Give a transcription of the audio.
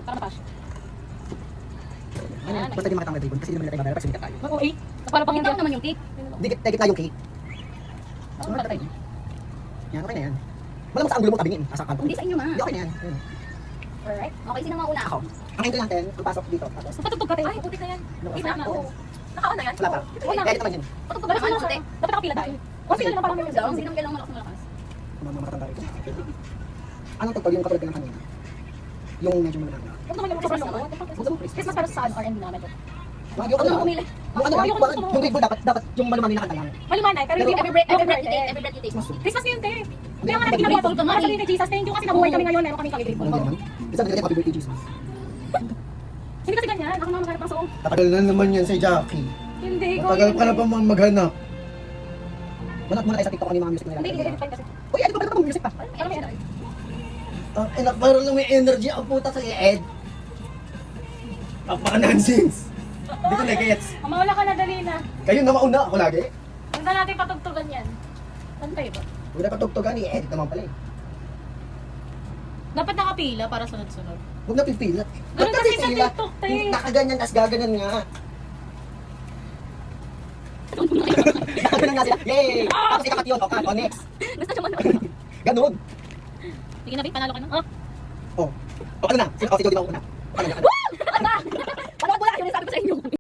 Para mataas. Ano, basta di makita ang ribbon kasi hindi naman nila tayo babara pag sumikat tayo. Oo, 8. Para pang Ikaw naman yung cake. Hindi kita yung cake. Ano ba tayo? Yan, okay na yan. Wala mo sa angulo mo tabingin. Asa kanto. Hindi sa inyo, ma. Hindi, okay na yan. Ayun. Alright. Okay, sino mauna? Ako. Ang hinto natin, pagpasok dito. Tapos, Patugtog ka tayo. Ay, putik na yan. Luwas Ina na. na. Nakaon na yan. Wala pa. Wala. Kaya dito naman yun. Patugtog ka naman, putik. Dapat nakapila tayo. O sila naman parang Lang, sino kailangan malakas? Mamatanda ito. Anong tugtog yung katulad ka ng kanina? Yung medyo malaki. Huwag naman yung Christmas. Christmas para sa R&B na medyo. Wag yung Huwag naman pumili. Yung ano, yung grade dapat yung malumanay na kanta lang. Malimanay, pero hindi Every breath you take, every breath you take. Christmas yun, te. Kaya nga natin ginagawa ito. Para sabihin kay Jesus, thank you kasi nabuhay kami ngayon. Meron kami kami Walang naman. Isa nila happy birthday Jesus. Hindi kasi ganyan. Ako na maghanap ng suong. Tagal na naman yan si Jackie. Hindi ko. Matagal ka na pa maghanap. Manat muna tayo sa TikTok ano yung mga music na Hindi, nila. edit pa kasi. Uy, ano ba ito music pa? Ano may edit? Ang enak, parang lang may energy ang puta sa Ed. Napaka-nonsense. Hindi ko na-gets. Mawala ka na dali na. Kayo na mauna ako lagi. Punta natin patugtugan yan. Saan tayo ba? Huwag na patugtugan, i-edit naman pala eh. Dapat nakapila para sunod-sunod. Huwag na pipilat. Ganun kasi sa pipila? TikTok, te. Nakaganyan, tas gaganan nga. Gaganan nga sila. Yay! Tapos ikakat yun. O, next. Gusto siya manood. Ganun. Sige na, Vic, panalo ka na. Oh. O, ano na? Si Jody ba una? Ano na? Panood mo lang, yun yung sabi ko sa inyo.